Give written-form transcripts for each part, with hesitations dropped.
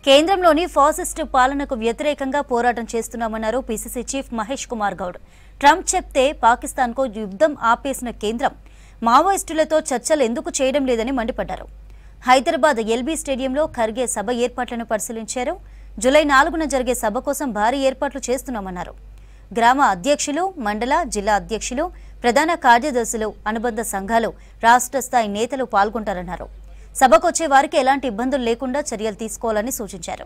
కేంద్రంలోని ఫాసిస్టు పాలనకు వ్యతిరేకంగా పోరాటం చేస్తున్నామన్నారు PCC chief Mahesh Kumar Goud. Trump చెప్తే పాకిస్తాన్కు యుద్ధం ఆపేసిన కేంద్రం మావోయిస్టులతో చర్చలు ఎందుకు చేయడం లేదని మండిపడ్డారు. హైదరాబాద్ ఎల్బీ స్టేడియంలో ఖర్గే సభ ఏర్పాట్లను పరిశీలించారు. జూలై 4న జరిగే సభ కోసం భారీ ఏర్పాట్లు చేస్తున్నామన్నారు. గ్రామ అధ్యక్షులు, మండల, జిల్లా అధ్యక్షులు, ప్రధాన కార్యదర్శులు, అనుబంధ సంఘాలు, రాష్ట్ర స్థాయి నేతలు పాల్గొంటారన్నారు. సభకొచ్చే వారికి ఎలాంటి ఇబ్బందులు లేకుండా చర్యలు తీసుకోవాలని సూచించారు.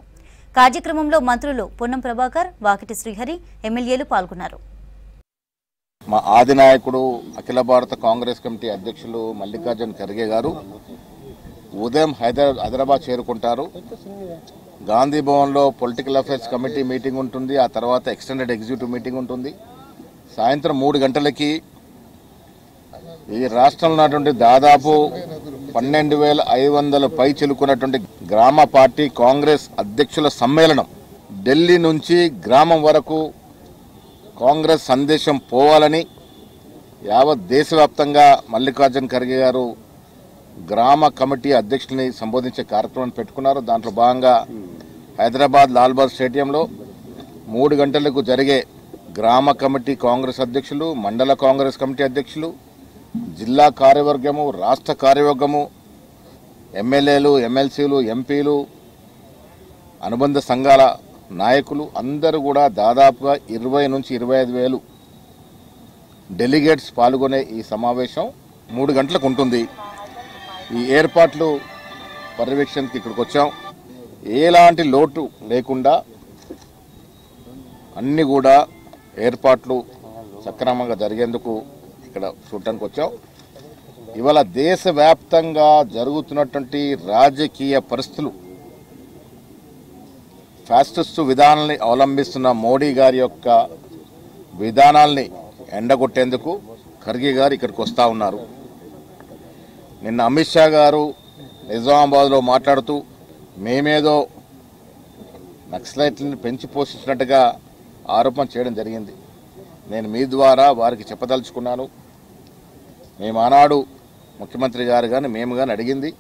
కార్యక్రమంలో మంత్రులు పొన్నం ప్రభాకర్, వాకిటి శ్రీహరి, ఎమ్మెల్యేలు పాల్గొన్నారు. మా ఆది నాయకుడు అఖిల భారత కాంగ్రెస్ కమిటీ అధ్యక్షులు మల్లికార్జున్ ఖర్గే గారు ఉదయం హైదరాబాద్ చేరుకుంటారు. గాంధీ భవన్లో పొలిటికల్ అఫైర్స్ కమిటీ మీటింగ్ ఉంటుంది. ఆ తర్వాత ఎక్స్టెండెడ్ ఎగ్జిక్యూటివ్ మీటింగ్ ఉంటుంది. సాయంత్రం 3 గంటలకి ఈ రాష్ట్రంలో ఉన్నటువంటి దాదాపు 12,500 పై చిలుకున్నటువంటి గ్రామ పార్టీ కాంగ్రెస్ అధ్యక్షుల సమ్మేళనం. ఢిల్లీ నుంచి గ్రామం వరకు కాంగ్రెస్ సందేశం పోవాలని యావత్ దేశవ్యాప్తంగా మల్లికార్జున్ ఖర్గే గారు గ్రామ కమిటీ అధ్యక్షుల్ని సంబోధించే కార్యక్రమాన్ని పెట్టుకున్నారు. దాంట్లో భాగంగా హైదరాబాద్ లాల్బాగ్ స్టేడియంలో 3 గంటలకు జరిగే గ్రామ కమిటీ కాంగ్రెస్ అధ్యక్షులు, మండల కాంగ్రెస్ కమిటీ అధ్యక్షులు, జిల్లా కార్యవర్గము, రాష్ట్ర కార్యవర్గము, ఎమ్మెల్యేలు, ఎమ్మెల్సీలు, ఎంపీలు, అనుబంధ సంఘాల నాయకులు అందరూ కూడా దాదాపుగా 20 నుంచి 25,000 డెలిగేట్స్ పాల్గొనే ఈ సమావేశం 3 గంటలకు ఉంటుంది. ఈ ఏర్పాట్లు పర్యవేక్షణకి ఇక్కడికి వచ్చాం. ఎలాంటి లోటు లేకుండా అన్ని కూడా ఏర్పాట్లు సక్రమంగా జరిగేందుకు ఇక్కడ చూడటానికి వచ్చాం. ఇవాళ దేశవ్యాప్తంగా జరుగుతున్నటువంటి రాజకీయ పరిస్థితులు, ఫ్యాసిస్టు విధానాల్ని అవలంబిస్తున్న మోడీ గారి యొక్క విధానాల్ని ఎండగొట్టేందుకు ఖర్గే గారు ఇక్కడికి వస్తూ ఉన్నారు. నిన్న అమిత్ షా గారు నిజామాబాద్లో మాట్లాడుతూ మేమేదో నక్సలైట్లను పెంచి పోషించినట్టుగా ఆరోపణ చేయడం జరిగింది. నేను మీ ద్వారా వారికి చెప్పదలుచుకున్నాను. మేము ఆనాడు ముఖ్యమంత్రి గారు కానీ మేము కానీ అడిగింది,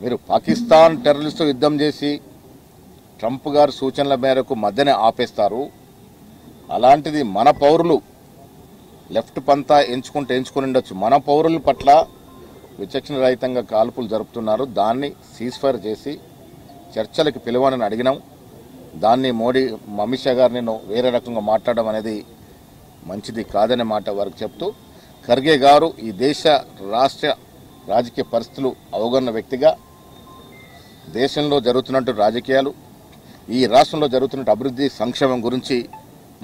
మీరు పాకిస్తాన్ టెర్రరిస్టు యుద్ధం చేసి ట్రంప్ గారు సూచనల మేరకు మధ్యనే ఆపేస్తారు. అలాంటిది మన పౌరులు లెఫ్ట్ పంతా ఎంచుకుని ఉండొచ్చు, మన పౌరుల పట్ల విచక్షణ రహితంగా కాల్పులు జరుపుతున్నారు. దాన్ని సీజ్ఫైర్ చేసి చర్చలకు పిలవనని అడిగినాం. దాన్ని అమిత్ షా గారు నేను వేరే రకంగా మాట్లాడడం అనేది మంచిది కాదనే మాట వారికి చెప్తూ, ఖర్గే గారు ఈ దేశ రాష్ట్ర రాజకీయ పరిస్థితులు అవగొన్న వ్యక్తిగా దేశంలో జరుగుతున్నట్టు రాజకీయాలు, ఈ రాష్ట్రంలో జరుగుతున్న అభివృద్ధి సంక్షేమం గురించి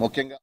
ముఖ్యంగా